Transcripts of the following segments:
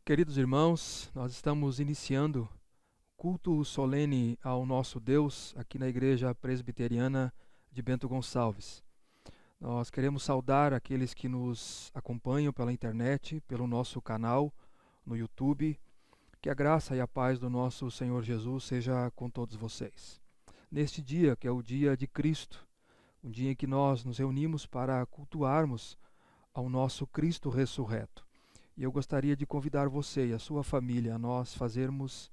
Queridos irmãos, nós estamos iniciando culto solene ao nosso Deus aqui na Igreja Presbiteriana de Bento Gonçalves. Nós queremos saudar aqueles que nos acompanham pela internet, pelo nosso canal no YouTube. Que a graça e a paz do nosso Senhor Jesus seja com todos vocês. Neste dia, que é o dia de Cristo, um dia em que nós nos reunimos para cultuarmos ao nosso Cristo ressurreto. E eu gostaria de convidar você e a sua família a nós fazermos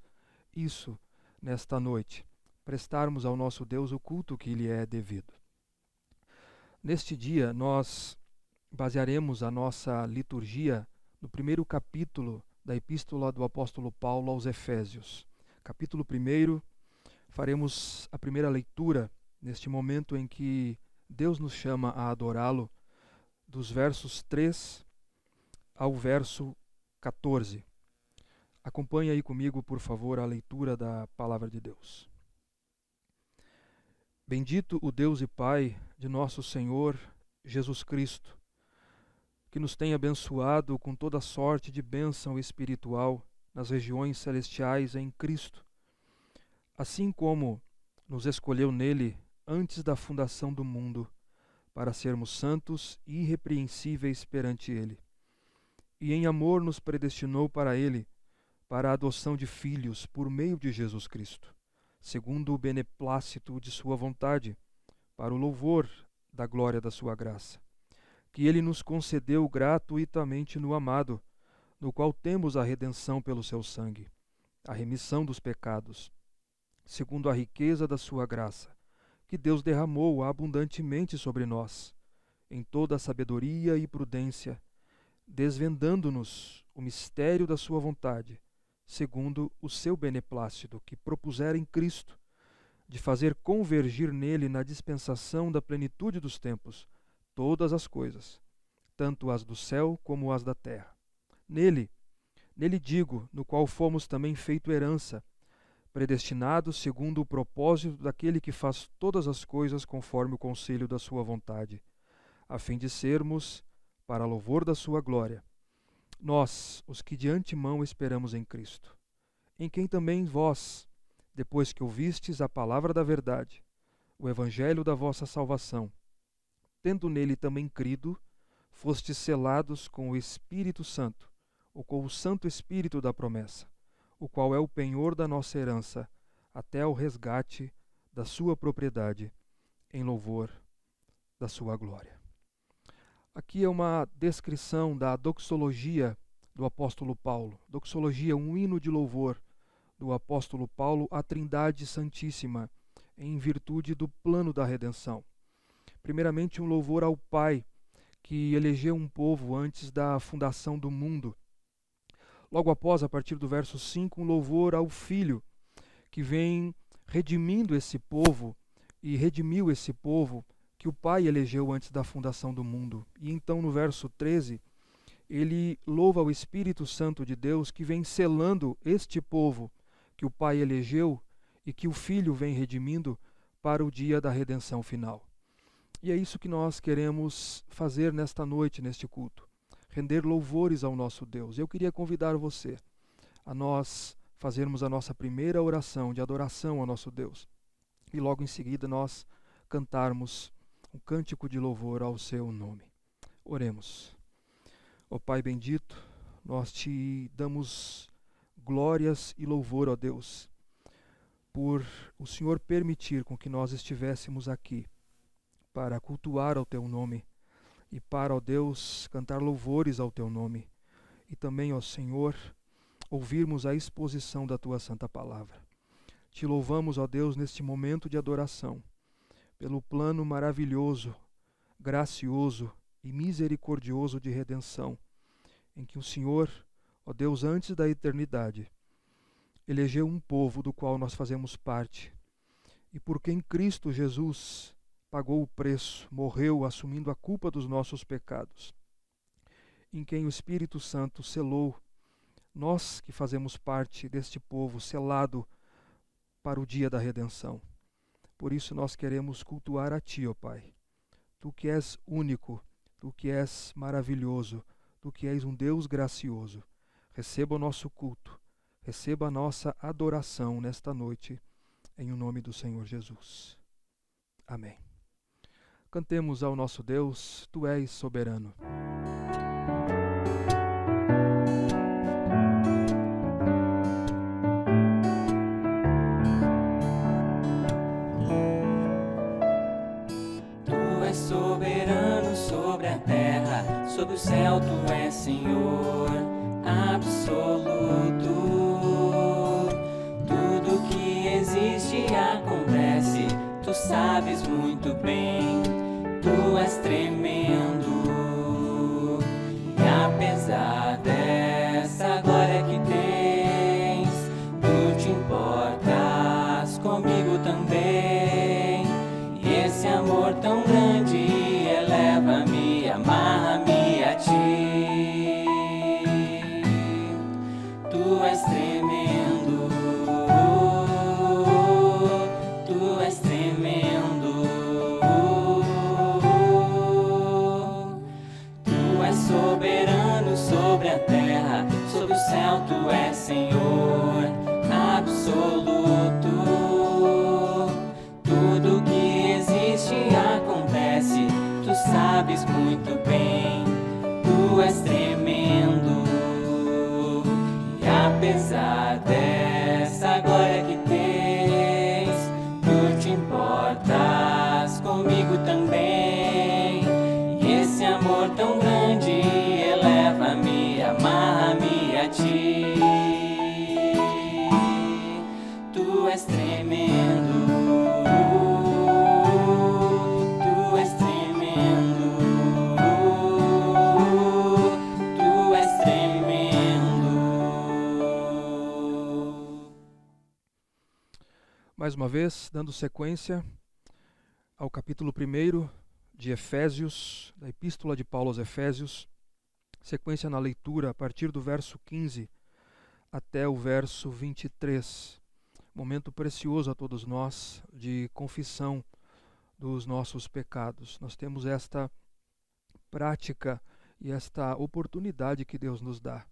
isso nesta noite, prestarmos ao nosso Deus o culto que lhe é devido. Neste dia, nós basearemos a nossa liturgia no primeiro capítulo da Epístola do Apóstolo Paulo aos Efésios. Capítulo 1, faremos a primeira leitura neste momento em que Deus nos chama a adorá-lo, dos versos 3 ao verso 14. Acompanhe aí comigo, por favor, a leitura da Palavra de Deus. Bendito o Deus e Pai de nosso Senhor Jesus Cristo, que nos tem abençoado com toda sorte de bênção espiritual nas regiões celestiais em Cristo, assim como nos escolheu nele antes da fundação do mundo, para sermos santos e irrepreensíveis perante ele. E em amor nos predestinou para ele, para a adoção de filhos por meio de Jesus Cristo, segundo o beneplácito de sua vontade, para o louvor da glória da sua graça, que ele nos concedeu gratuitamente no amado, no qual temos a redenção pelo seu sangue, a remissão dos pecados, segundo a riqueza da sua graça, que Deus derramou abundantemente sobre nós, em toda a sabedoria e prudência, desvendando-nos o mistério da sua vontade, segundo o seu beneplácito, que propusera em Cristo, de fazer convergir nele na dispensação da plenitude dos tempos todas as coisas, tanto as do céu como as da terra. Nele digo, no qual fomos também feito herança, predestinados segundo o propósito daquele que faz todas as coisas conforme o conselho da sua vontade, a fim de sermos, para louvor da sua glória, nós, os que de antemão esperamos em Cristo, em quem também vós, depois que ouvistes a palavra da verdade, o evangelho da vossa salvação, tendo nele também crido, fostes selados com o Espírito Santo, ou com o Santo Espírito da promessa, o qual é o penhor da nossa herança, até ao resgate da sua propriedade, em louvor da sua glória. Aqui é uma descrição da doxologia do apóstolo Paulo. Doxologia, um hino de louvor do apóstolo Paulo à Trindade Santíssima, em virtude do plano da redenção. Primeiramente, um louvor ao Pai, que elegeu um povo antes da fundação do mundo. Logo após, a partir do verso 5, um louvor ao Filho, que vem redimindo esse povo e redimiu esse povo que o Pai elegeu antes da fundação do mundo. E então, no verso 13, ele louva o Espírito Santo de Deus, que vem selando este povo que o Pai elegeu e que o Filho vem redimindo para o dia da redenção final. E é isso que nós queremos fazer nesta noite, neste culto. Render louvores ao nosso Deus. Eu queria convidar você a nós fazermos a nossa primeira oração de adoração ao nosso Deus. E logo em seguida nós cantarmos um cântico de louvor ao seu nome. Oremos. Ó Pai bendito, nós te damos glórias e louvor, ó Deus, por o Senhor permitir com que nós estivéssemos aqui para cultuar ao teu nome e para, ó Deus, cantar louvores ao teu nome e também, ó Senhor, ouvirmos a exposição da tua santa palavra. Te louvamos, ó Deus, neste momento de adoração, pelo plano maravilhoso, gracioso e misericordioso de redenção, em que o Senhor, ó Deus, antes da eternidade, elegeu um povo do qual nós fazemos parte, e por quem Cristo Jesus pagou o preço, morreu assumindo a culpa dos nossos pecados, em quem o Espírito Santo selou, nós que fazemos parte deste povo selado para o dia da redenção. Por isso nós queremos cultuar a Ti, ó Pai. Tu que és único, Tu que és maravilhoso, Tu que és um Deus gracioso. receba o nosso culto, receba a nossa adoração nesta noite, em o nome do Senhor Jesus. Amém. Cantemos ao nosso Deus, Tu és soberano. Tu és soberano sobre a terra, sobre o céu Tu és Senhor absoluto. Tudo que existe e acontece, Tu sabes muito bem. Tu és tremendo, e apesar dessa glória que tens, Tu te importas comigo também. E esse amor tão grande eleva-me, amarra-me a Ti. Tu és tremendo, Tu és tremendo. Soberano sobre a terra, sobre o céu Tu és Senhor absoluto. Tudo que existe e acontece, Tu sabes muito bem. Tu és tremendo, e apesar dessa glória que tens, Tu te importas comigo também. E esse amor tão grande eleva-me, amarra-me a Ti. Tu és tremendo, Tu és tremendo, Tu és tremendo. Mais uma vez, dando sequência ao capítulo 1 de Efésios, da Epístola de Paulo aos Efésios, sequência na leitura a partir do verso 15 até o verso 23. Momento precioso a todos nós de confissão dos nossos pecados. Nós temos esta prática e esta oportunidade que Deus nos dá,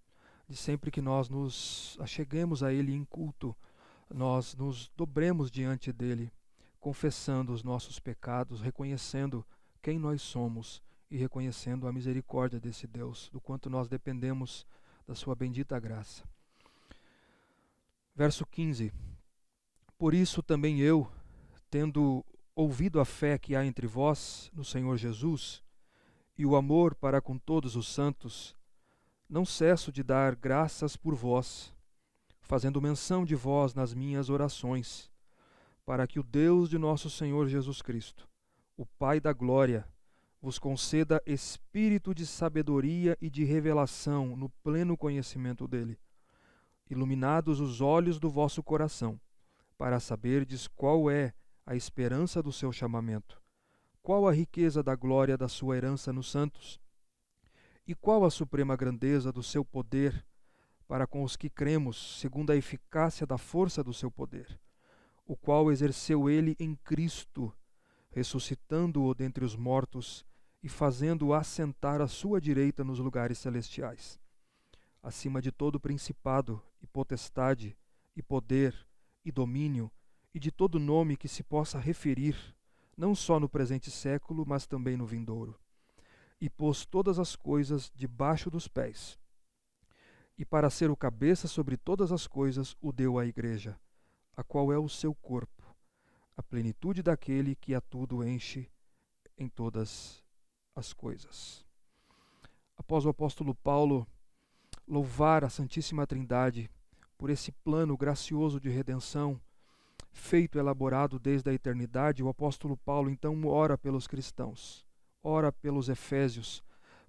de sempre que nós nos acheguemos a Ele em culto, nós nos dobremos diante dEle, confessando os nossos pecados, reconhecendo quem nós somos e reconhecendo a misericórdia desse Deus, do quanto nós dependemos da sua bendita graça. Verso 15. Por isso também eu, tendo ouvido a fé que há entre vós no Senhor Jesus e o amor para com todos os santos, não cesso de dar graças por vós, fazendo menção de vós nas minhas orações, para que o Deus de nosso Senhor Jesus Cristo, o Pai da glória, vos conceda espírito de sabedoria e de revelação no pleno conhecimento dele, iluminados os olhos do vosso coração, para saberdes qual é a esperança do seu chamamento, qual a riqueza da glória da sua herança nos santos, e qual a suprema grandeza do seu poder para com os que cremos, segundo a eficácia da força do seu poder, o qual exerceu ele em Cristo, ressuscitando-o dentre os mortos e fazendo-o assentar à sua direita nos lugares celestiais, acima de todo principado e potestade e poder e domínio e de todo nome que se possa referir, não só no presente século, mas também no vindouro. E pôs todas as coisas debaixo dos pés, e para ser o cabeça sobre todas as coisas o deu à igreja, a qual é o seu corpo, a plenitude daquele que a tudo enche em todas as coisas. Após o apóstolo Paulo louvar a Santíssima Trindade por esse plano gracioso de redenção, feito e elaborado desde a eternidade, o apóstolo Paulo então ora pelos cristãos, ora pelos efésios,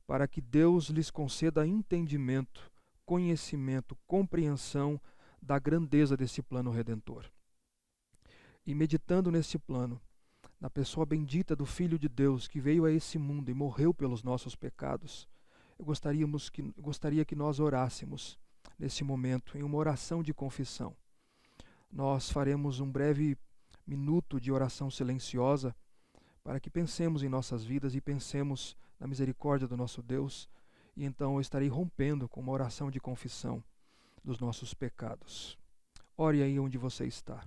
para que Deus lhes conceda entendimento, conhecimento, compreensão da grandeza desse plano redentor. E meditando nesse plano, na pessoa bendita do Filho de Deus que veio a esse mundo e morreu pelos nossos pecados, eu gostaria que nós orássemos nesse momento em uma oração de confissão. Nós faremos um breve minuto de oração silenciosa para que pensemos em nossas vidas e pensemos na misericórdia do nosso Deus e então eu estarei rompendo com uma oração de confissão dos nossos pecados. Ore aí onde você está.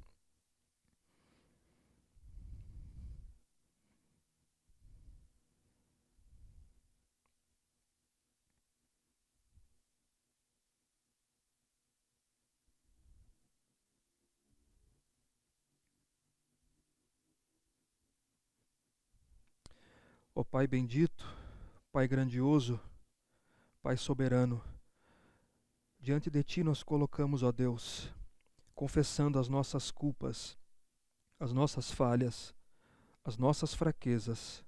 Ó Pai bendito, Pai grandioso, Pai soberano, diante de Ti nós colocamos, ó Deus, confessando as nossas culpas, as nossas falhas, as nossas fraquezas,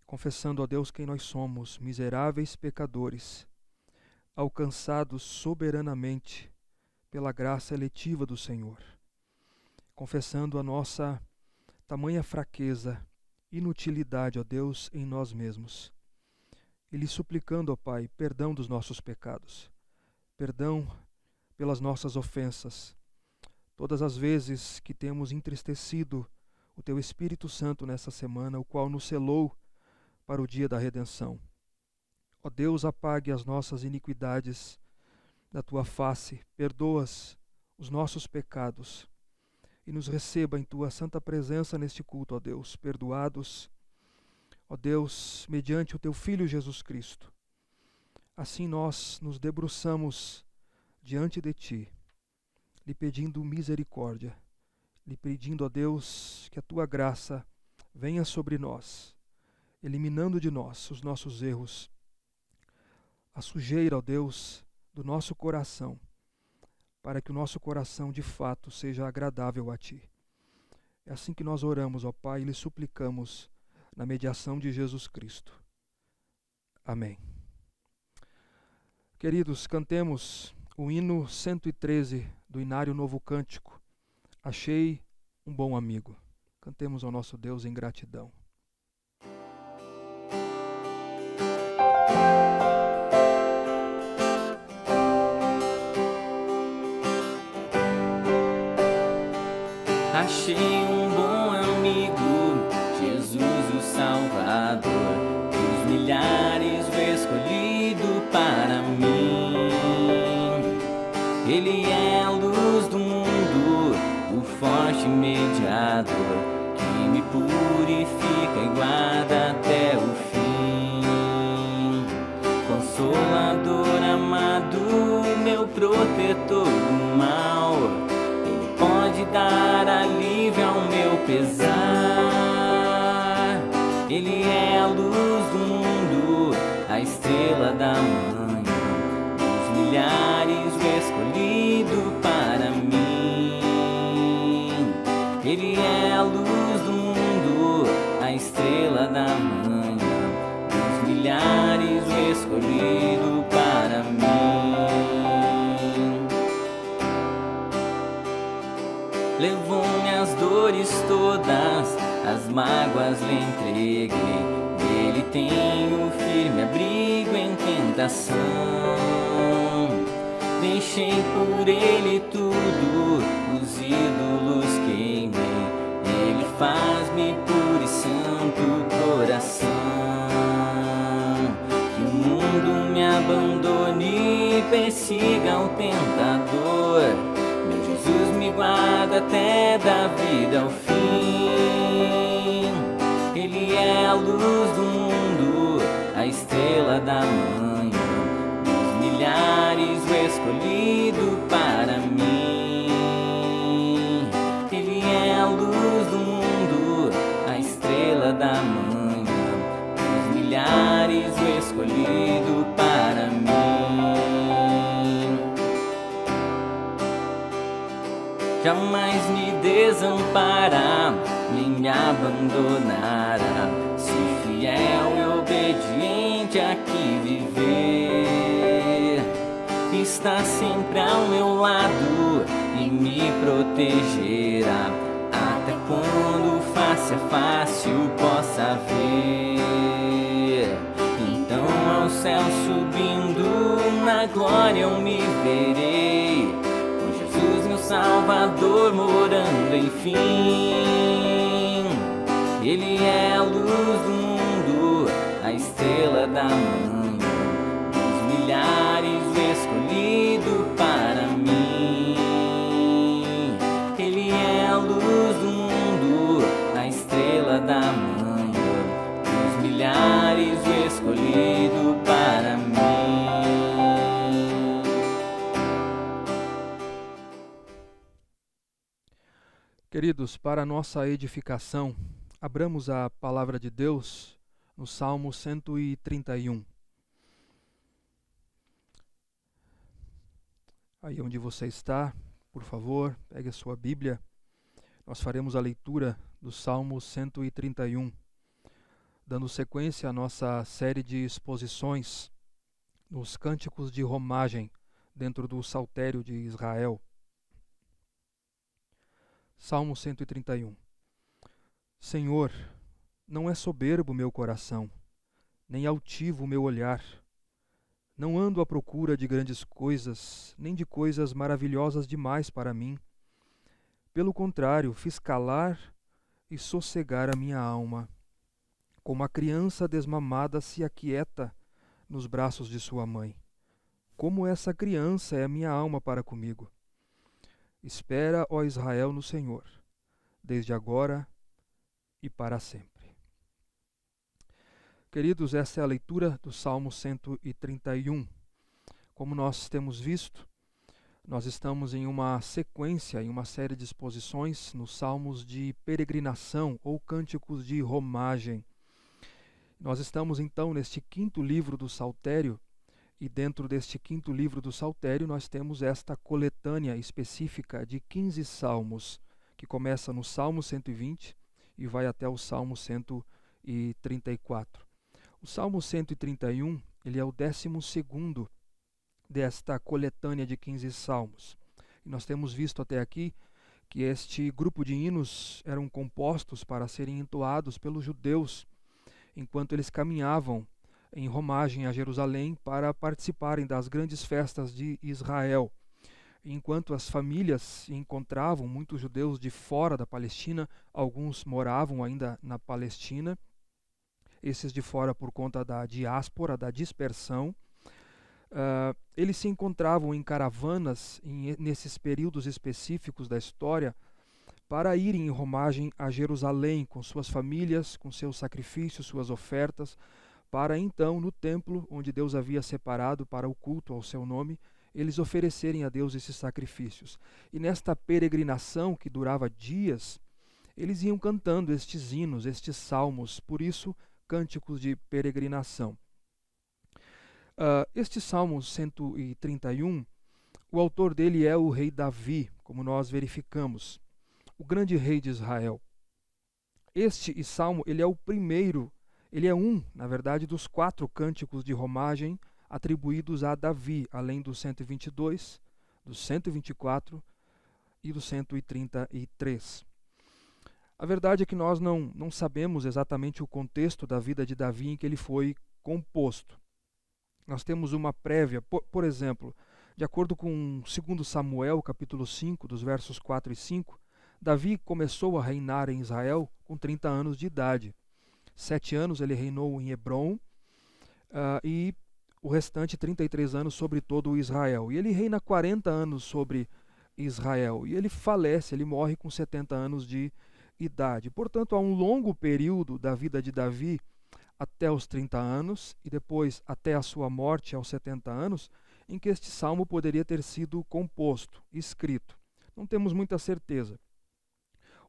confessando, ó Deus, quem nós somos, miseráveis pecadores, alcançados soberanamente pela graça eletiva do Senhor, confessando a nossa tamanha fraqueza, inutilidade, ó Deus, em nós mesmos, e lhe suplicando, ó Pai, perdão dos nossos pecados, perdão pelas nossas ofensas, todas as vezes que temos entristecido o Teu Espírito Santo nessa semana, o qual nos selou para o dia da redenção. Ó Deus, apague as nossas iniquidades da Tua face, perdoas os nossos pecados e nos receba em Tua santa presença neste culto, ó Deus, perdoados, ó Deus, mediante o Teu Filho Jesus Cristo. Assim nós nos debruçamos diante de Ti, lhe pedindo misericórdia, lhe pedindo, ó Deus, que a Tua graça venha sobre nós, eliminando de nós os nossos erros, a sujeira, ó Deus, do nosso coração, para que o nosso coração de fato seja agradável a Ti. É assim que nós oramos, ó Pai, e lhe suplicamos na mediação de Jesus Cristo. Amém. Queridos, cantemos o hino 113 do Inário Novo Cântico, Achei um Bom Amigo. Cantemos ao nosso Deus em gratidão. Achei um bom amigo, Jesus o Salvador, dos milhares o escolhido para mim. Ele é a luz do mundo, o forte mediador, que me purifica e guarda até o fim. Consolador amado, meu protetor do mal, pode dar alívio ao meu pesar. Ele é a luz do mundo, a estrela da manhã, dos milhares o escolhido para mim. Ele é a luz do mundo, a estrela da manhã, dos milhares o escolhido para mim. Levou minhas dores todas, as mágoas lhe entreguei. Nele tenho firme abrigo em tentação. Deixei por ele tudo, os ídolos queimei. Ele faz-me puro e santo coração. Que o mundo me abandone e persiga o tentador. Jesus me guarda até da vida ao fim. Ele é a luz do mundo, a estrela da manhã, dos milhares o escolhido para mim. Ele é a luz do mundo, a estrela da manhã, dos milhares o escolhido para mim. Jamais me desamparará, nem me abandonará. Se fiel e obediente aqui viver, está sempre ao meu lado e me protegerá, até quando face a face o possa ver. Então ao céu subindo, na glória eu me verei, meu Salvador morando enfim. Ele é a luz do mundo, a estrela da manhã, tamanho, dos milhares o escolhido para mim. Queridos, para a nossa edificação, abramos a palavra de Deus no Salmo 131. Aí onde você está, por favor, pegue a sua Bíblia. Nós faremos a leitura do Salmo 131, dando sequência à nossa série de exposições nos cânticos de romagem dentro do Saltério de Israel. Salmo 131. Senhor, não é soberbo meu coração, nem altivo o meu olhar. Não ando à procura de grandes coisas, nem de coisas maravilhosas demais para mim. Pelo contrário, fiz calar e sossegar a minha alma. Como a criança desmamada se aquieta nos braços de sua mãe. Como essa criança é a minha alma para comigo. Espera, ó Israel, no Senhor, desde agora e para sempre. Queridos, essa é a leitura do Salmo 131. Como nós temos visto, nós estamos em uma sequência, em uma série de exposições nos salmos de peregrinação ou cânticos de romagem. Nós estamos então neste quinto livro do Saltério, e dentro deste quinto livro do Saltério nós temos esta coletânea específica de 15 salmos, que começa no Salmo 120 e vai até o Salmo 134. O Salmo 131, ele é o 12º desta coletânea de 15 salmos. E nós temos visto até aqui que este grupo de hinos eram compostos para serem entoados pelos judeus enquanto eles caminhavam em romagem a Jerusalém para participarem das grandes festas de Israel. Enquanto as famílias se encontravam, muitos judeus de fora da Palestina, alguns moravam ainda na Palestina, esses de fora por conta da diáspora, da dispersão. Eles se encontravam em caravanas nesses períodos específicos da história para irem em romagem a Jerusalém com suas famílias, com seus sacrifícios, suas ofertas, para então, no templo onde Deus havia separado para o culto ao seu nome, eles oferecerem a Deus esses sacrifícios. E nesta peregrinação, que durava dias, eles iam cantando estes hinos, estes salmos, por isso, cânticos de peregrinação. Este Salmo 131, o autor dele é o rei Davi, como nós verificamos, o grande rei de Israel. Este salmo, ele é o primeiro, ele é na verdade, dos 4 cânticos de romagem atribuídos a Davi, além do 122, do 124 e do 133. A verdade é que nós não sabemos exatamente o contexto da vida de Davi em que ele foi composto. Nós temos uma prévia, por exemplo, de acordo com 2 Samuel, capítulo 5, dos versos 4 e 5, Davi começou a reinar em Israel com 30 anos de idade. 7 anos ele reinou em Hebrom e o restante 33 anos sobre todo o Israel. E ele reina 40 anos sobre Israel. E ele falece, ele morre com 70 anos de idade. Portanto, há um longo período da vida de Davi até os 30 anos e depois até a sua morte aos 70 anos, em que este salmo poderia ter sido composto, escrito. Não temos muita certeza.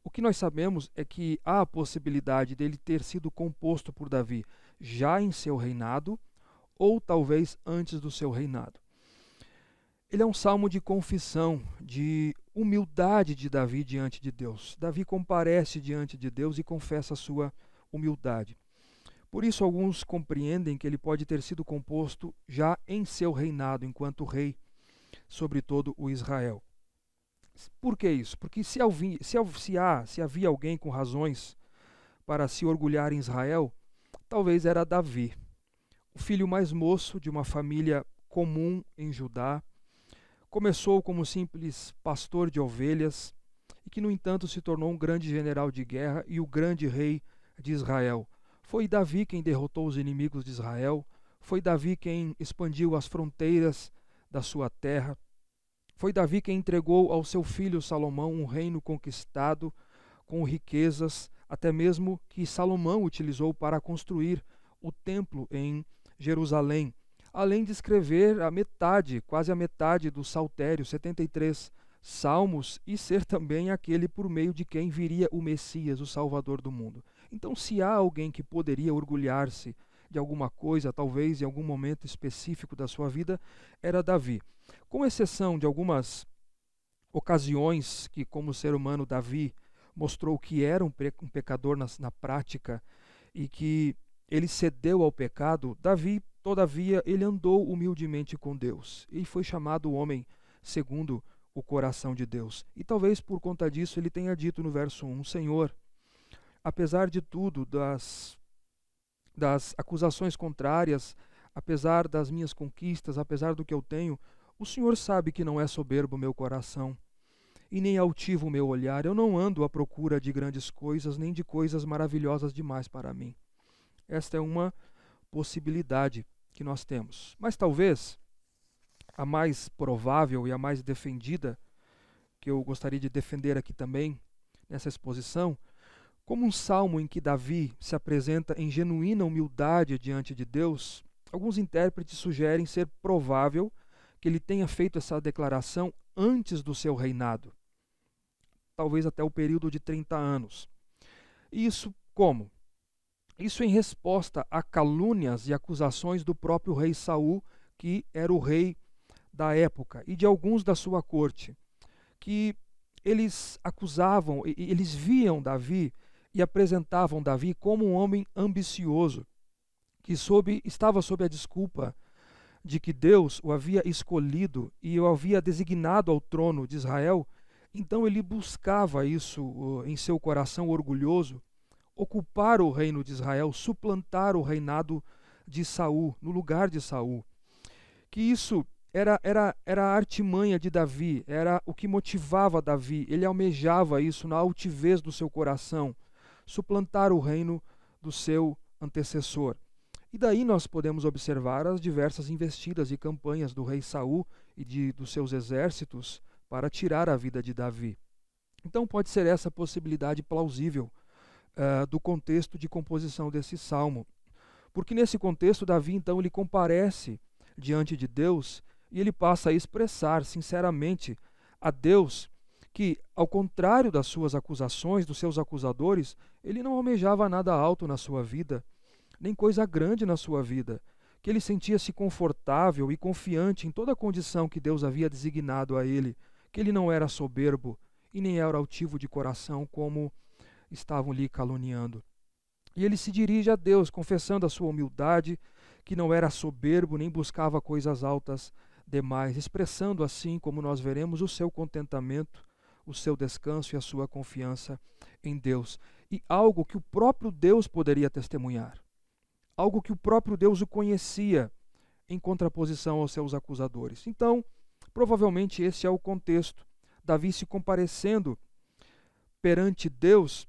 O que nós sabemos é que há a possibilidade dele ter sido composto por Davi já em seu reinado, ou talvez antes do seu reinado. Ele é um salmo de confissão, de humildade de Davi diante de Deus. Davi comparece diante de Deus e confessa a sua humildade. Por isso, alguns compreendem que ele pode ter sido composto já em seu reinado, enquanto rei sobre todo o Israel. Por que isso? Porque se havia alguém com razões para se orgulhar em Israel, talvez era Davi, o filho mais moço de uma família comum em Judá. Começou como simples pastor de ovelhas e que, no entanto, se tornou um grande general de guerra e o grande rei de Israel. Foi Davi quem derrotou os inimigos de Israel, foi Davi quem expandiu as fronteiras da sua terra. Foi Davi quem entregou ao seu filho Salomão um reino conquistado com riquezas, até mesmo que Salomão utilizou para construir o templo em Jerusalém, além de escrever quase a metade do Saltério, 73 salmos, e ser também aquele por meio de quem viria o Messias, o Salvador do mundo. Então, se há alguém que poderia orgulhar-se de alguma coisa, talvez em algum momento específico da sua vida, era Davi. Com exceção de algumas ocasiões que, como ser humano, Davi mostrou que era um pecador na prática e que ele cedeu ao pecado, Davi, todavia, ele andou humildemente com Deus e foi chamado homem segundo o coração de Deus. E talvez por conta disso ele tenha dito no verso 1, Senhor, apesar de tudo, das acusações contrárias, apesar das minhas conquistas, apesar do que eu tenho, o Senhor sabe que não é soberbo o meu coração e nem altivo o meu olhar. Eu não ando à procura de grandes coisas, nem de coisas maravilhosas demais para mim. Esta é uma possibilidade que nós temos. Mas talvez a mais provável e a mais defendida, que eu gostaria de defender aqui também, nessa exposição, como um salmo em que Davi se apresenta em genuína humildade diante de Deus, alguns intérpretes sugerem ser provável que ele tenha feito essa declaração antes do seu reinado, talvez até o período de 30 anos. E isso como? Isso em resposta a calúnias e acusações do próprio rei Saul, que era o rei da época, e de alguns da sua corte, que eles acusavam, eles viam Davi e apresentavam Davi como um homem ambicioso, que estava sob a desculpa de que Deus o havia escolhido e o havia designado ao trono de Israel. Então ele buscava isso em seu coração orgulhoso, ocupar o reino de Israel, suplantar o reinado de Saul, no lugar de Saul. Que isso era a artimanha de Davi, era o que motivava Davi. Ele almejava isso na altivez do seu coração, suplantar o reino do seu antecessor. E daí nós podemos observar as diversas investidas e campanhas do rei Saul e dos seus exércitos para tirar a vida de Davi. Então pode ser essa possibilidade plausível do contexto de composição desse salmo. Porque nesse contexto, Davi então ele comparece diante de Deus e ele passa a expressar sinceramente a Deus que, ao contrário das suas acusações, dos seus acusadores, ele não almejava nada alto na sua vida, nem coisa grande na sua vida, que ele sentia-se confortável e confiante em toda a condição que Deus havia designado a ele, que ele não era soberbo e nem era altivo de coração como estavam lhe caluniando. E ele se dirige a Deus, confessando a sua humildade, que não era soberbo nem buscava coisas altas demais, expressando assim, como nós veremos, o seu contentamento, o seu descanso e a sua confiança em Deus. E algo que o próprio Deus poderia testemunhar. Algo que o próprio Deus o conhecia, em contraposição aos seus acusadores. Então, provavelmente esse é o contexto. Davi se comparecendo perante Deus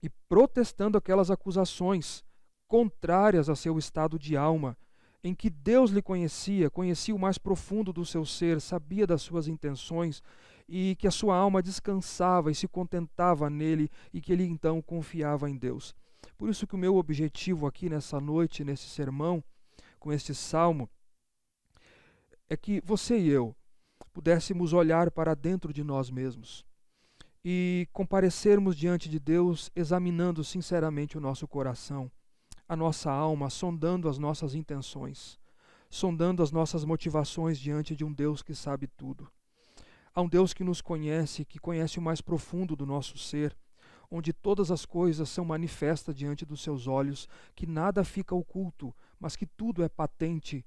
e protestando aquelas acusações contrárias a seu estado de alma, em que Deus lhe conhecia o mais profundo do seu ser, sabia das suas intenções e que a sua alma descansava e se contentava nele e que ele então confiava em Deus. Por isso que o meu objetivo aqui nessa noite, nesse sermão, com este salmo, é que você e eu pudéssemos olhar para dentro de nós mesmos e comparecermos diante de Deus examinando sinceramente o nosso coração, a nossa alma, sondando as nossas intenções, sondando as nossas motivações diante de um Deus que sabe tudo. Há um Deus que nos conhece, que conhece o mais profundo do nosso ser, onde todas as coisas são manifestas diante dos seus olhos, que nada fica oculto, mas que tudo é patente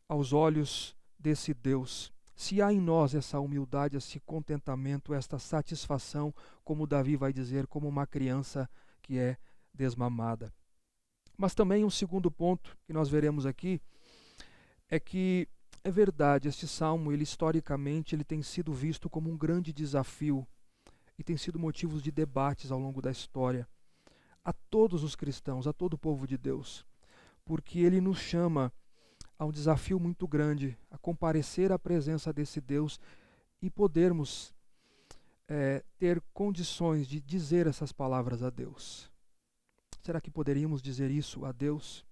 aos olhos desse Deus. Se há em nós essa humildade, esse contentamento, esta satisfação, como Davi vai dizer, como uma criança que é desmamada. Mas também um segundo ponto que nós veremos aqui é que é verdade, este salmo, historicamente, ele tem sido visto como um grande desafio e tem sido motivo de debates ao longo da história a todos os cristãos, a todo o povo de Deus, porque ele nos chama a um desafio muito grande, a comparecer à presença desse Deus e podermos ter condições de dizer essas palavras a Deus. Será que poderíamos dizer isso a Deus?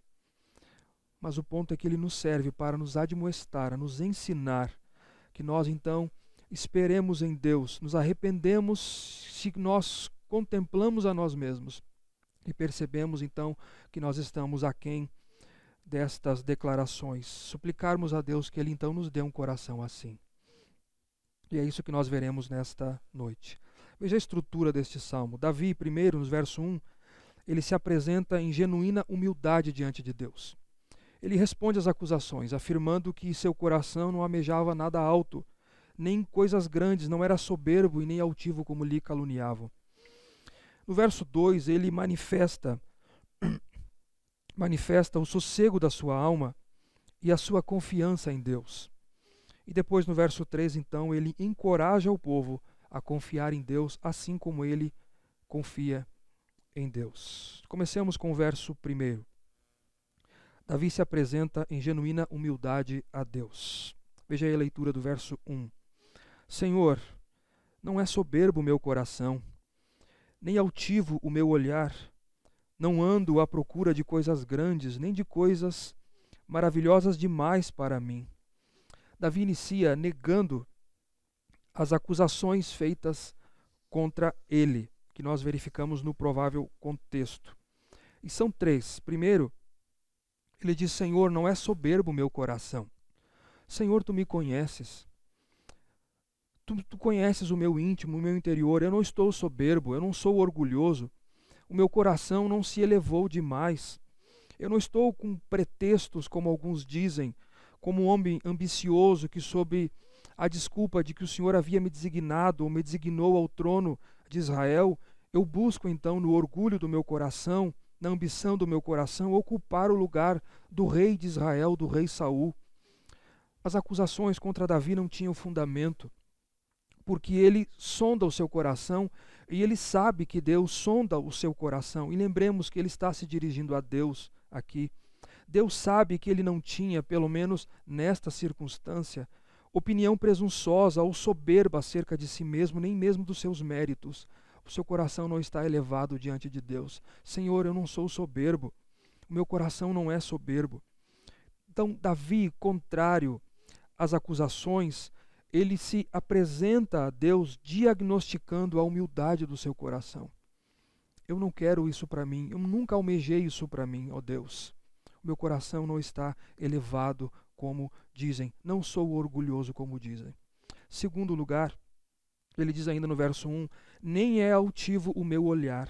Mas o ponto é que Ele nos serve para nos admoestar, a nos ensinar, que nós então esperemos em Deus, nos arrependemos se nós contemplamos a nós mesmos e percebemos então que nós estamos aquém destas declarações. Suplicarmos a Deus que Ele então nos dê um coração assim. E é isso que nós veremos nesta noite. Veja a estrutura deste salmo. Davi, primeiro, no verso 1, ele se apresenta em genuína humildade diante de Deus. Ele responde às acusações, afirmando que seu coração não almejava nada alto, nem coisas grandes, não era soberbo e nem altivo como lhe caluniavam. No verso 2, ele manifesta o sossego da sua alma e a sua confiança em Deus. E depois, no verso 3, então, ele encoraja o povo a confiar em Deus, assim como ele confia em Deus. Comecemos com o verso 1. Davi se apresenta em genuína humildade a Deus. Veja aí a leitura do verso 1. Senhor, não é soberbo o meu coração, nem altivo o meu olhar. Não ando à procura de coisas grandes, nem de coisas maravilhosas demais para mim. Davi inicia negando as acusações feitas contra ele, que nós verificamos no provável contexto. E são 3. Primeiro, ele diz: Senhor, não é soberbo o meu coração. Senhor, tu me conheces. Tu conheces o meu íntimo, o meu interior. Eu não estou soberbo, eu não sou orgulhoso. O meu coração não se elevou demais. Eu não estou com pretextos, como alguns dizem, como um homem ambicioso que, sob a desculpa de que o Senhor havia me designado ou me designou ao trono de Israel, eu busco então, no orgulho do meu coração, na ambição do meu coração, ocupar o lugar do rei de Israel, do rei Saul. As acusações contra Davi não tinham fundamento, porque ele sonda o seu coração e ele sabe que Deus sonda o seu coração. E lembremos que ele está se dirigindo a Deus aqui. Deus sabe que ele não tinha, pelo menos nesta circunstância, opinião presunçosa ou soberba acerca de si mesmo, nem mesmo dos seus méritos. O seu coração não está elevado diante de Deus. Senhor, eu não sou soberbo. O meu coração não é soberbo. Então, Davi, contrário às acusações, ele se apresenta a Deus diagnosticando a humildade do seu coração. Eu não quero isso para mim, eu nunca almejei isso para mim, ó Deus. O meu coração não está elevado como dizem, não sou orgulhoso como dizem. Segundo lugar, ele diz ainda no verso 1, nem é altivo o meu olhar.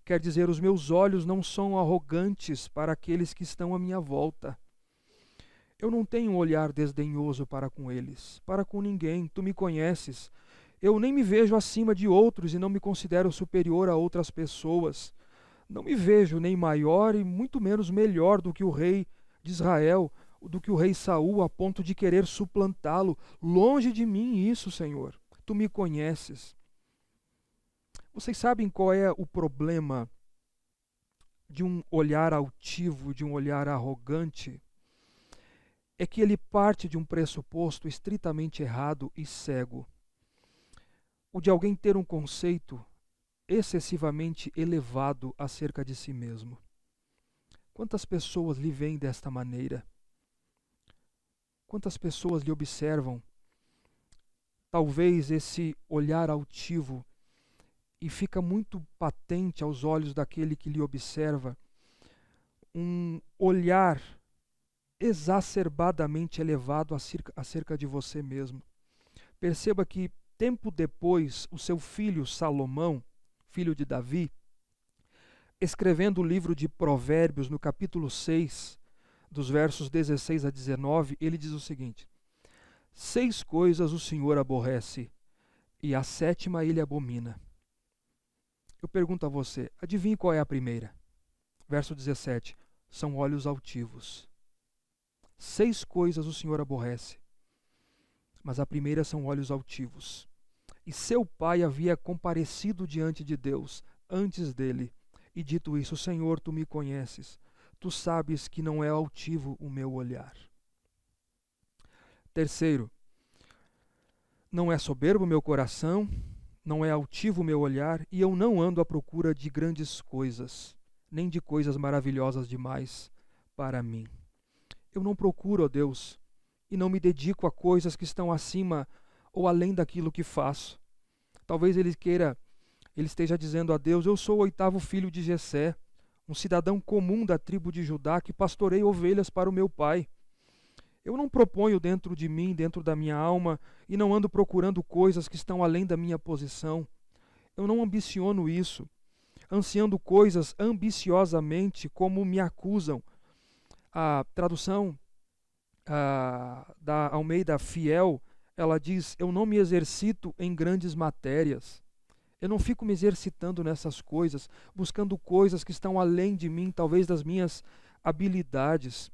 Quer dizer, os meus olhos não são arrogantes para aqueles que estão à minha volta. Eu não tenho um olhar desdenhoso para com eles, para com ninguém, tu me conheces. Eu nem me vejo acima de outros e não me considero superior a outras pessoas. Não me vejo nem maior e muito menos melhor do que o rei de Israel, do que o rei Saul, a ponto de querer suplantá-lo. Longe de mim isso, Senhor. Tu me conheces. Vocês sabem qual é o problema de um olhar altivo, de um olhar arrogante? É que ele parte de um pressuposto estritamente errado e cego. O de alguém ter um conceito excessivamente elevado acerca de si mesmo. Quantas pessoas lhe veem desta maneira? Quantas pessoas lhe observam? Talvez esse olhar altivo, e fica muito patente aos olhos daquele que lhe observa, um olhar exacerbadamente elevado acerca de você mesmo. Perceba que, tempo depois, o seu filho Salomão, filho de Davi, escrevendo o livro de Provérbios, no capítulo 6, dos versos 16 a 19, ele diz o seguinte: 6 coisas o Senhor aborrece, e a 7ª ele abomina. Eu pergunto a você, adivinhe qual é a primeira? Verso 17, são olhos altivos. 6 coisas o Senhor aborrece, mas a primeira são olhos altivos. E seu pai havia comparecido diante de Deus antes dele, e dito isso: Senhor, tu me conheces, tu sabes que não é altivo o meu olhar. Terceiro, Não é soberbo meu coração, não é altivo meu olhar, e eu não ando à procura de grandes coisas, nem de coisas maravilhosas demais para mim. Eu não procuro, ó Deus, e não me dedico a coisas que estão acima ou além daquilo que faço. Talvez ele esteja dizendo a Deus: eu sou o 8º filho de Jessé, um cidadão comum da tribo de Judá que pastorei ovelhas para o meu pai. Eu não proponho dentro de mim, dentro da minha alma, e não ando procurando coisas que estão além da minha posição. Eu não ambiciono isso, ansiando coisas ambiciosamente, como me acusam. A tradução da Almeida Fiel, ela diz: eu não me exercito em grandes matérias. Eu não fico me exercitando nessas coisas, buscando coisas que estão além de mim, talvez das minhas habilidades.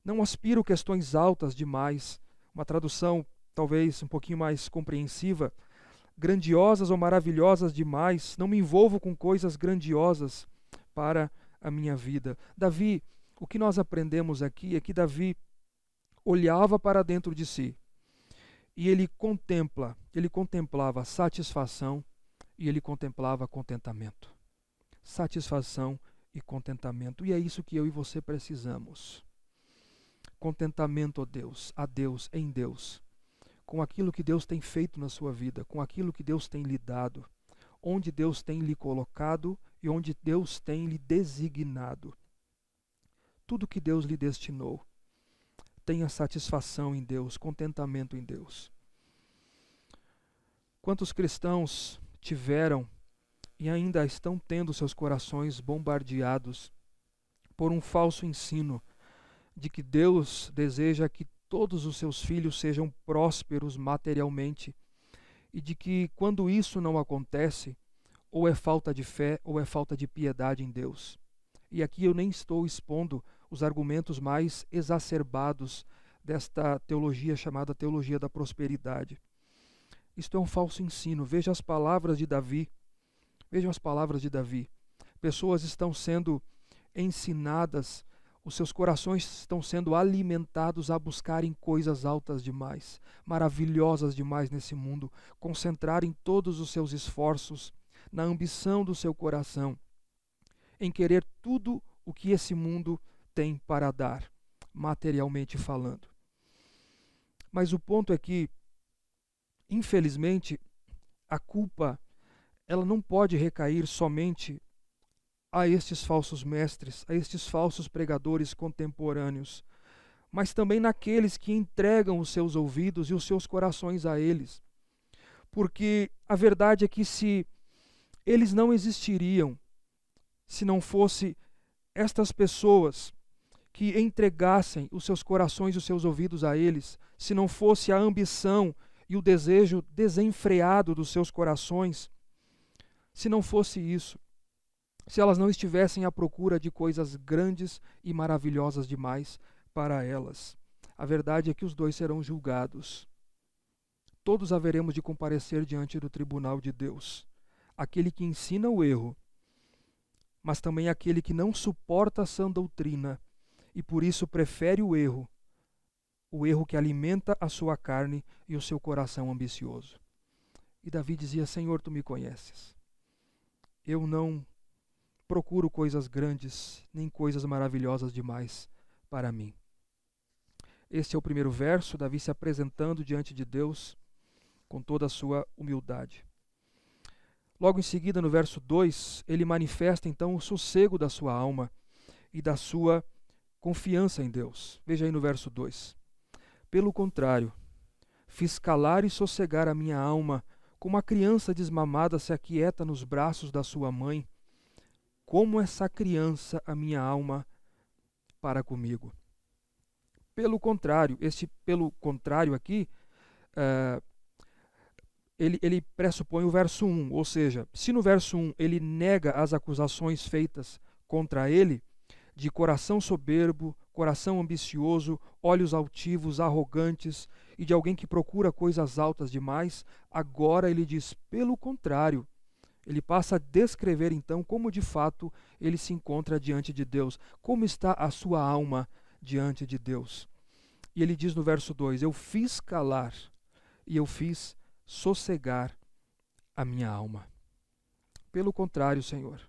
Não aspiro questões altas demais. Uma tradução talvez um pouquinho mais compreensiva: grandiosas ou maravilhosas demais. Não me envolvo com coisas grandiosas para a minha vida. Davi, o que nós aprendemos aqui é que Davi olhava para dentro de si e ele contemplava satisfação e ele contemplava contentamento. Satisfação e contentamento. E é isso que eu e você precisamos. Contentamento a Deus, em Deus, com aquilo que Deus tem feito na sua vida, com aquilo que Deus tem lhe dado, onde Deus tem lhe colocado e onde Deus tem lhe designado. Tudo que Deus lhe destinou. Tenha satisfação em Deus, contentamento em Deus. Quantos cristãos tiveram e ainda estão tendo seus corações bombardeados por um falso ensino de que Deus deseja que todos os seus filhos sejam prósperos materialmente, e de que quando isso não acontece, ou é falta de fé ou é falta de piedade em Deus. E aqui eu nem estou expondo os argumentos mais exacerbados desta teologia chamada teologia da prosperidade. Isto é um falso ensino. Veja as palavras de Davi. Vejam as palavras de Davi. Pessoas estão sendo ensinadas, os seus corações estão sendo alimentados a buscarem coisas altas demais, maravilhosas demais nesse mundo, concentrarem todos os seus esforços na ambição do seu coração, em querer tudo o que esse mundo tem para dar, materialmente falando. Mas o ponto é que, infelizmente, a culpa ela não pode recair somente a estes falsos mestres, a estes falsos pregadores contemporâneos, mas também naqueles que entregam os seus ouvidos e os seus corações a eles. Porque a verdade é que se eles não existiriam, se não fosse estas pessoas que entregassem os seus corações e os seus ouvidos a eles, se não fosse a ambição e o desejo desenfreado dos seus corações, se não fosse isso, se elas não estivessem à procura de coisas grandes e maravilhosas demais para elas, a verdade é que os dois serão julgados. Todos haveremos de comparecer diante do tribunal de Deus. Aquele que ensina o erro, mas também aquele que não suporta a sã doutrina e por isso prefere o erro que alimenta a sua carne e o seu coração ambicioso. E Davi dizia: Senhor, tu me conheces. Eu não procuro coisas grandes, nem coisas maravilhosas demais para mim. Este é o primeiro verso, Davi se apresentando diante de Deus com toda a sua humildade. Logo em seguida, no verso 2, ele manifesta então o sossego da sua alma e da sua confiança em Deus. Veja aí no verso 2. Pelo contrário, fiz calar e sossegar a minha alma, como a criança desmamada se aquieta nos braços da sua mãe. Como essa criança, a minha alma, para comigo. Pelo contrário, pelo contrário aqui, ele pressupõe o verso 1, ou seja, se no verso 1 ele nega as acusações feitas contra ele, de coração soberbo, coração ambicioso, olhos altivos, arrogantes, e de alguém que procura coisas altas demais, agora ele diz, pelo contrário, ele passa a descrever então como de fato ele se encontra diante de Deus, como está a sua alma diante de Deus. E ele diz no verso 2, eu fiz calar e eu fiz sossegar a minha alma. Pelo contrário, Senhor,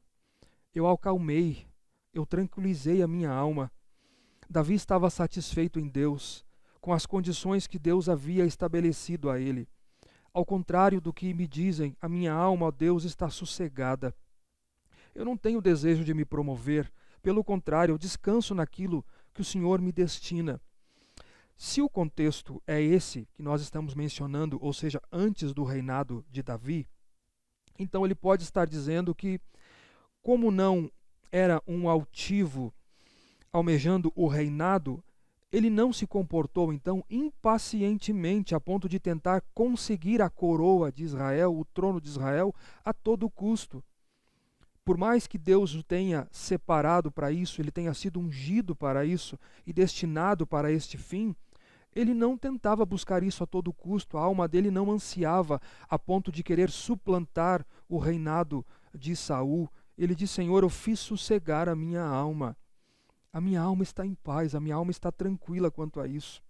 eu acalmei, eu tranquilizei a minha alma. Davi estava satisfeito em Deus, com as condições que Deus havia estabelecido a ele. Ao contrário do que me dizem, a minha alma, ó Deus, está sossegada. Eu não tenho desejo de me promover, pelo contrário, eu descanso naquilo que o Senhor me destina. Se o contexto é esse que nós estamos mencionando, ou seja, antes do reinado de Davi, então ele pode estar dizendo que, como não era um altivo almejando o reinado, ele não se comportou então impacientemente a ponto de tentar conseguir a coroa de Israel, o trono de Israel, a todo custo. Por mais que Deus o tenha separado para isso, ele tenha sido ungido para isso e destinado para este fim, ele não tentava buscar isso a todo custo. A alma dele não ansiava a ponto de querer suplantar o reinado de Saul. Ele diz: Senhor, eu fiz sossegar a minha alma. A minha alma está em paz, a minha alma está tranquila quanto a isso.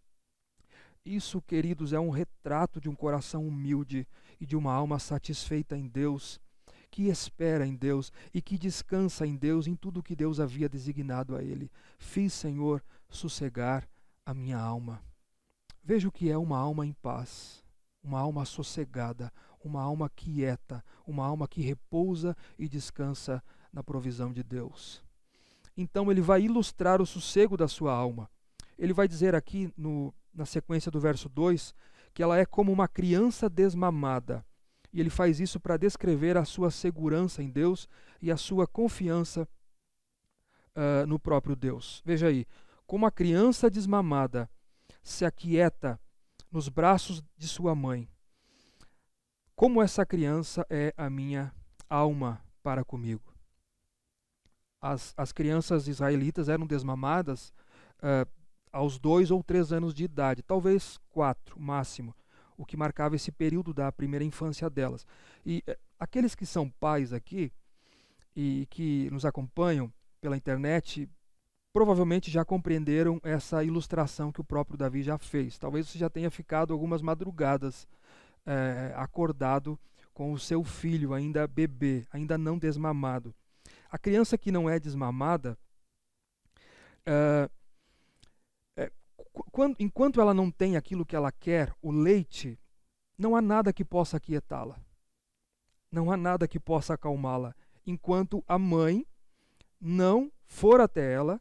Isso, queridos, é um retrato de um coração humilde e de uma alma satisfeita em Deus, que espera em Deus e que descansa em Deus, em tudo que Deus havia designado a ele. Fiz, Senhor, sossegar a minha alma. Veja o que é uma alma em paz, uma alma sossegada, uma alma quieta, uma alma que repousa e descansa na provisão de Deus. Então ele vai ilustrar o sossego da sua alma. Ele vai dizer aqui, na sequência do verso 2, que ela é como uma criança desmamada. E ele faz isso para descrever a sua segurança em Deus e a sua confiança no próprio Deus. Veja aí, como a criança desmamada se aquieta nos braços de sua mãe, como essa criança é a minha alma para comigo. As crianças israelitas eram desmamadas aos 2 ou 3 anos de idade, talvez 4 máximo, o que marcava esse período da primeira infância delas. E aqueles que são pais aqui e que nos acompanham pela internet, provavelmente já compreenderam essa ilustração que o próprio Davi já fez. Talvez você já tenha ficado algumas madrugadas acordado com o seu filho ainda bebê, ainda não desmamado. A criança que não é desmamada, enquanto ela não tem aquilo que ela quer, o leite, não há nada que possa aquietá-la. Não há nada que possa acalmá-la, enquanto a mãe não for até ela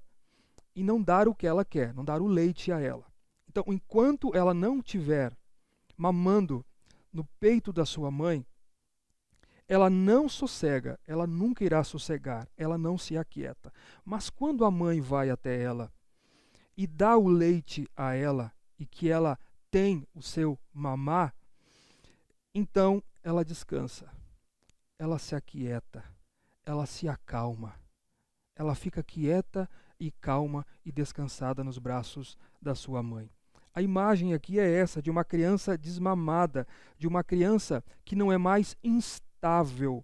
e não dar o que ela quer, não dar o leite a ela. Então, enquanto ela não estiver mamando no peito da sua mãe, ela não sossega, ela nunca irá sossegar, ela não se aquieta. Mas quando a mãe vai até ela e dá o leite a ela e que ela tem o seu mamar, então ela descansa, ela se aquieta, ela se acalma, ela fica quieta e calma e descansada nos braços da sua mãe. A imagem aqui é essa, de uma criança desmamada, de uma criança que não é mais instável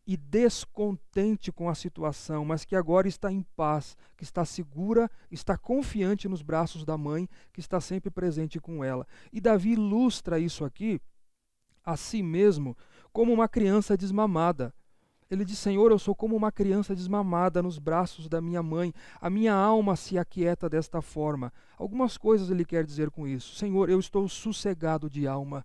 e descontente com a situação, mas que agora está em paz, que está segura, está confiante nos braços da mãe, que está sempre presente com ela. E Davi ilustra isso aqui a si mesmo como uma criança desmamada. Ele diz: Senhor, eu sou como uma criança desmamada nos braços da minha mãe. A minha alma se aquieta desta forma. Algumas coisas ele quer dizer com isso. Senhor, eu estou sossegado de alma.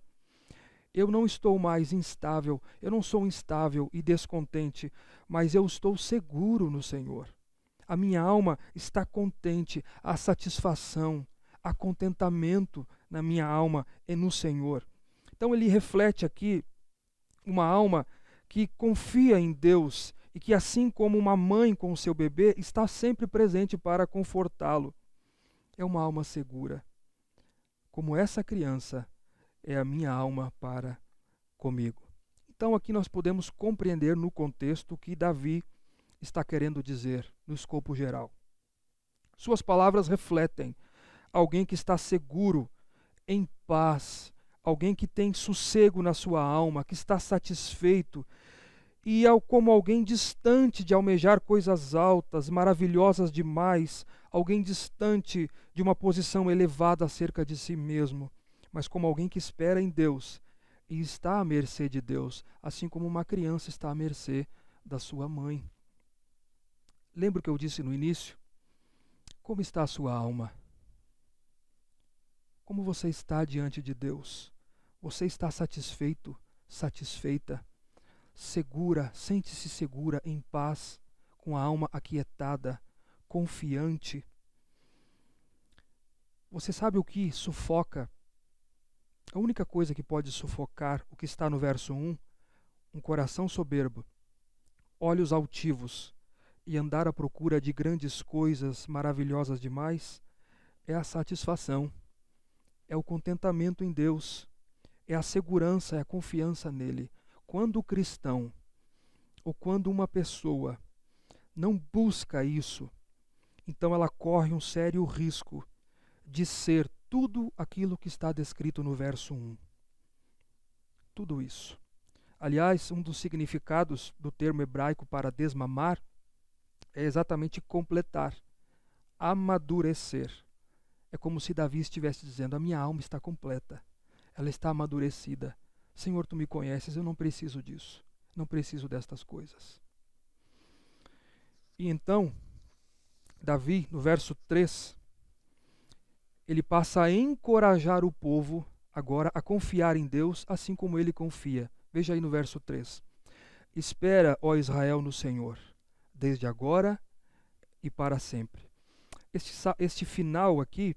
Eu não estou mais instável, eu não sou instável e descontente, mas eu estou seguro no Senhor. A minha alma está contente, há satisfação, há contentamento na minha alma e no Senhor. Então ele reflete aqui uma alma que confia em Deus e que, assim como uma mãe com o seu bebê, está sempre presente para confortá-lo. É uma alma segura. Como essa criança é a minha alma para comigo. Então aqui nós podemos compreender no contexto o que Davi está querendo dizer no escopo geral. Suas palavras refletem alguém que está seguro, em paz, alguém que tem sossego na sua alma, que está satisfeito, e como alguém distante de almejar coisas altas, maravilhosas demais, alguém distante de uma posição elevada acerca de si mesmo, mas como alguém que espera em Deus e está à mercê de Deus, assim como uma criança está à mercê da sua mãe. Lembra o que eu disse no início? Como está a sua alma? Como você está diante de Deus? Você está satisfeito, satisfeita, segura, sente-se segura, em paz, com a alma aquietada, confiante? Você sabe o que sufoca? A única coisa que pode sufocar o que está no verso 1, um coração soberbo, olhos altivos e andar à procura de grandes coisas maravilhosas demais, é a satisfação, é o contentamento em Deus, é a segurança, é a confiança nele. Quando o cristão, ou quando uma pessoa não busca isso, então ela corre um sério risco de ser tudo aquilo que está descrito no verso 1. Tudo isso. Aliás, um dos significados do termo hebraico para desmamar é exatamente completar, amadurecer. É como se Davi estivesse dizendo: a minha alma está completa, ela está amadurecida. Senhor, tu me conheces, eu não preciso disso, não preciso destas coisas. E então, Davi, no verso 3, ele passa a encorajar o povo agora a confiar em Deus, assim como ele confia. Veja aí no verso 3. Espera, ó Israel, no Senhor, desde agora e para sempre. Este final aqui,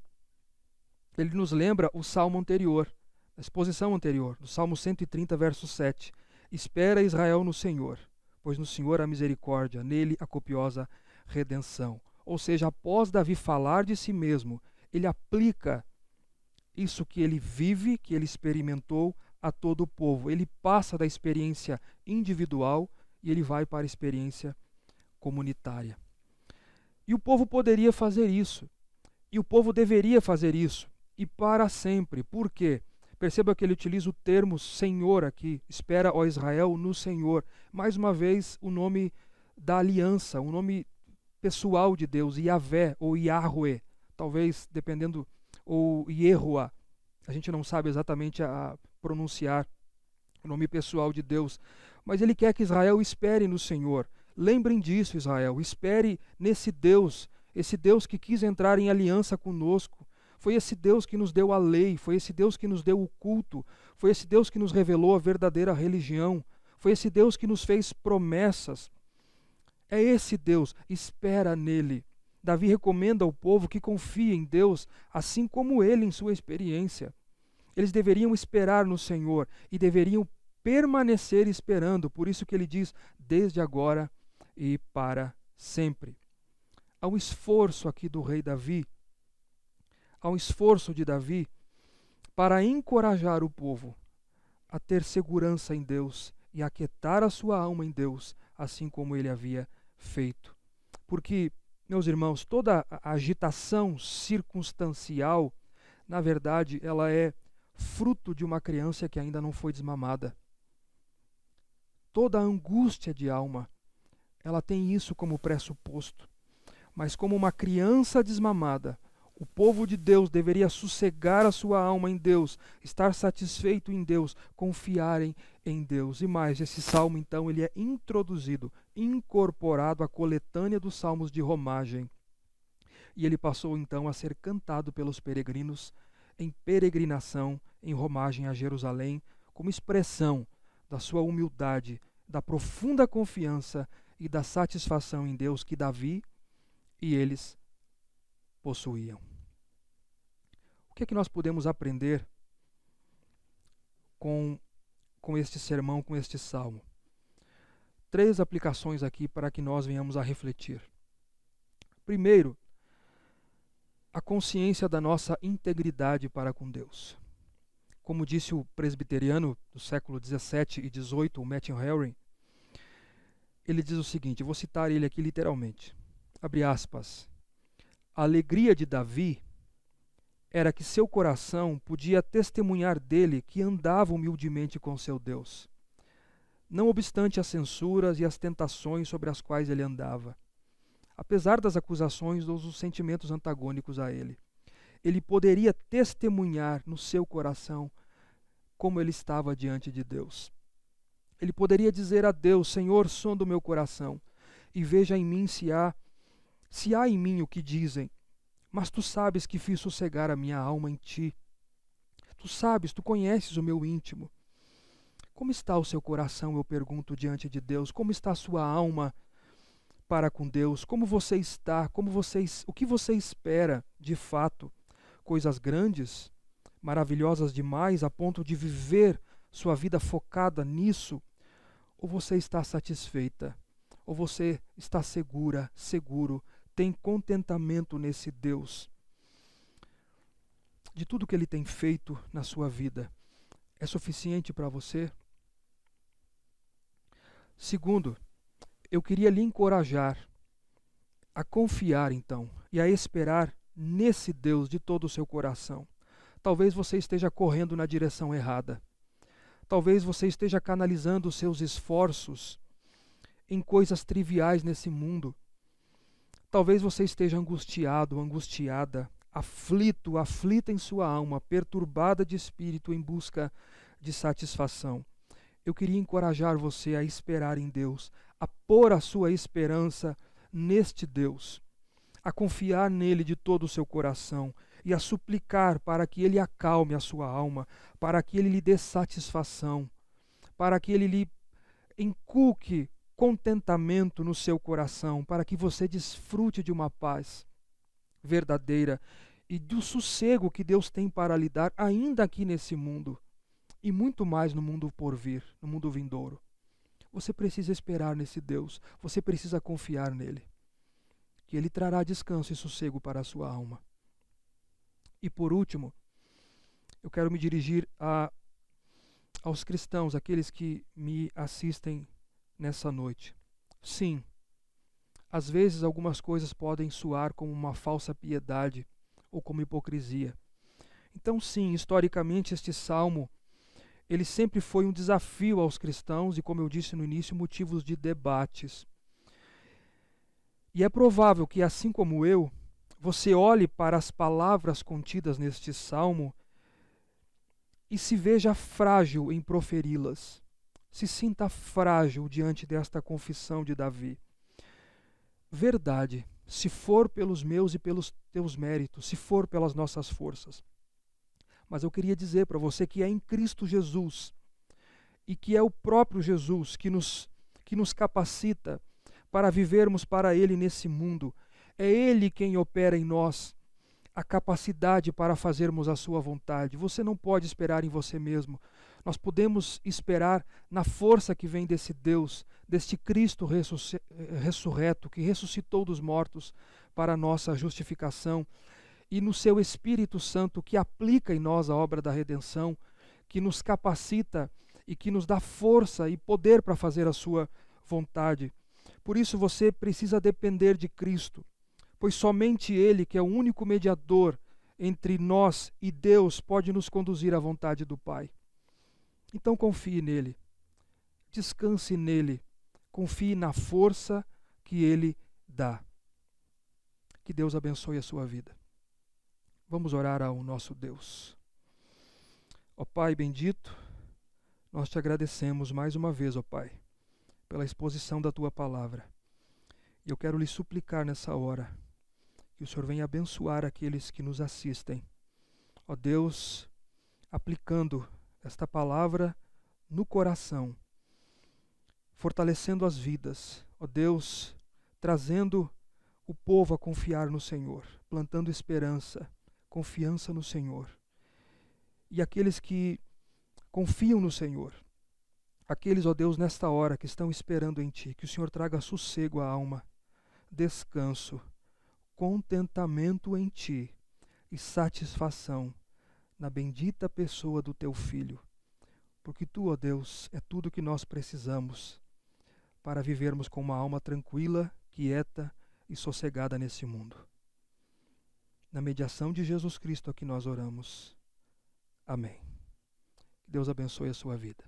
ele nos lembra o salmo anterior, a exposição anterior, do Salmo 130, verso 7. Espera, Israel, no Senhor, pois no Senhor há misericórdia, nele a copiosa redenção. Ou seja, após Davi falar de si mesmo, ele aplica isso que ele vive, que ele experimentou, a todo o povo. Ele passa da experiência individual e ele vai para a experiência comunitária. E o povo poderia fazer isso. E o povo deveria fazer isso. E para sempre. Por quê? Perceba que ele utiliza o termo Senhor aqui. Espera, ó Israel, no Senhor. Mais uma vez, o nome da aliança, o nome pessoal de Deus, Yahvé ou Yahweh. Talvez, dependendo, ou Yehoah. A gente não sabe exatamente a pronunciar o nome pessoal de Deus. Mas ele quer que Israel espere no Senhor. Lembrem disso, Israel. Espere nesse Deus, esse Deus que quis entrar em aliança conosco. Foi esse Deus que nos deu a lei, foi esse Deus que nos deu o culto, foi esse Deus que nos revelou a verdadeira religião, foi esse Deus que nos fez promessas. É esse Deus, espera nele. Davi recomenda ao povo que confie em Deus, assim como ele em sua experiência. Eles deveriam esperar no Senhor e deveriam permanecer esperando, por isso que ele diz, desde agora e para sempre. Há um esforço aqui do rei Davi, há um esforço de Davi para encorajar o povo a ter segurança em Deus e aquietar a sua alma em Deus, assim como ele havia feito. Porque, meus irmãos, toda a agitação circunstancial, na verdade, ela é fruto de uma criança que ainda não foi desmamada. Toda a angústia de alma, ela tem isso como pressuposto. Mas como uma criança desmamada, o povo de Deus deveria sossegar a sua alma em Deus, estar satisfeito em Deus, confiarem em Deus. E mais, esse salmo então ele é introduzido, incorporado à coletânea dos salmos de romagem. E ele passou então a ser cantado pelos peregrinos em peregrinação, em romagem a Jerusalém, como expressão da sua humildade, da profunda confiança e da satisfação em Deus que Davi e eles possuíam. O que é que nós podemos aprender com este sermão, com este salmo? 3 aplicações aqui para que nós venhamos a refletir. Primeiro, a consciência da nossa integridade para com Deus. Como disse o presbiteriano do século 17 e 18, o Matthew Henry, ele diz o seguinte, vou citar ele aqui literalmente, abre aspas, a alegria de Davi era que seu coração podia testemunhar dele que andava humildemente com seu Deus, não obstante as censuras e as tentações sobre as quais ele andava, apesar das acusações ou dos sentimentos antagônicos a ele. ele poderia testemunhar no seu coração como ele estava diante de Deus. Ele poderia dizer a Deus: Senhor, sonda o meu coração e veja em mim se há em mim o que dizem, mas tu sabes que fiz sossegar a minha alma em ti. Tu sabes, tu conheces o meu íntimo. Como está o seu coração, eu pergunto, diante de Deus? Como está a sua alma para com Deus? Como você está? O que você espera de fato? Coisas grandes, maravilhosas demais, a ponto de viver sua vida focada nisso? Ou você está satisfeita? Ou você está seguro, tem contentamento nesse Deus? De tudo que Ele tem feito na sua vida, é suficiente para você? Segundo, eu queria lhe encorajar a confiar então e a esperar nesse Deus de todo o seu coração. Talvez você esteja correndo na direção errada. Talvez você esteja canalizando os seus esforços em coisas triviais nesse mundo. Talvez você esteja angustiado, angustiada, aflito, aflita em sua alma, perturbada de espírito em busca de satisfação. Eu queria encorajar você a esperar em Deus, a pôr a sua esperança neste Deus, a confiar nele de todo o seu coração e a suplicar para que ele acalme a sua alma, para que ele lhe dê satisfação, para que ele lhe inculque contentamento no seu coração, para que você desfrute de uma paz verdadeira e do sossego que Deus tem para lhe dar ainda aqui nesse mundo e muito mais no mundo por vir, no mundo vindouro. Você precisa esperar nesse Deus, você precisa confiar nele, que ele trará descanso e sossego para a sua alma. E por último, eu quero me dirigir aos cristãos, aqueles que me assistem nessa noite. Sim, às vezes algumas coisas podem soar como uma falsa piedade ou como hipocrisia. Então sim, historicamente este salmo, ele sempre foi um desafio aos cristãos e, como eu disse no início, motivos de debates. E é provável que, assim como eu, você olhe para as palavras contidas neste salmo e se veja frágil em proferi-las. Se sinta frágil diante desta confissão de Davi. Verdade, se for pelos meus e pelos teus méritos, se for pelas nossas forças. Mas eu queria dizer para você que é em Cristo Jesus e que é o próprio Jesus que nos capacita para vivermos para Ele nesse mundo. É Ele quem opera em nós a capacidade para fazermos a sua vontade. Você não pode esperar em você mesmo. Nós podemos esperar na força que vem desse Deus, deste Cristo ressurreto, que ressuscitou dos mortos para a nossa justificação, e no seu Espírito Santo que aplica em nós a obra da redenção, que nos capacita e que nos dá força e poder para fazer a sua vontade. Por isso você precisa depender de Cristo, pois somente Ele, que é o único mediador entre nós e Deus, pode nos conduzir à vontade do Pai. Então confie nele, descanse nele, confie na força que Ele dá. Que Deus abençoe a sua vida. Vamos orar ao nosso Deus. Ó Pai bendito, nós te agradecemos mais uma vez, ó Pai, pela exposição da Tua palavra. E eu quero lhe suplicar nessa hora que o Senhor venha abençoar aqueles que nos assistem. Ó Deus, aplicando esta palavra no coração, fortalecendo as vidas. Ó Deus, trazendo o povo a confiar no Senhor, plantando esperança, confiança no Senhor. E aqueles que confiam no Senhor, aqueles, ó Deus, nesta hora que estão esperando em Ti, que o Senhor traga sossego à alma, descanso, contentamento em Ti e satisfação na bendita pessoa do Teu Filho. Porque Tu, ó Deus, é tudo que nós precisamos para vivermos com uma alma tranquila, quieta e sossegada nesse mundo. Na mediação de Jesus Cristo é que nós oramos. Amém. Que Deus abençoe a sua vida.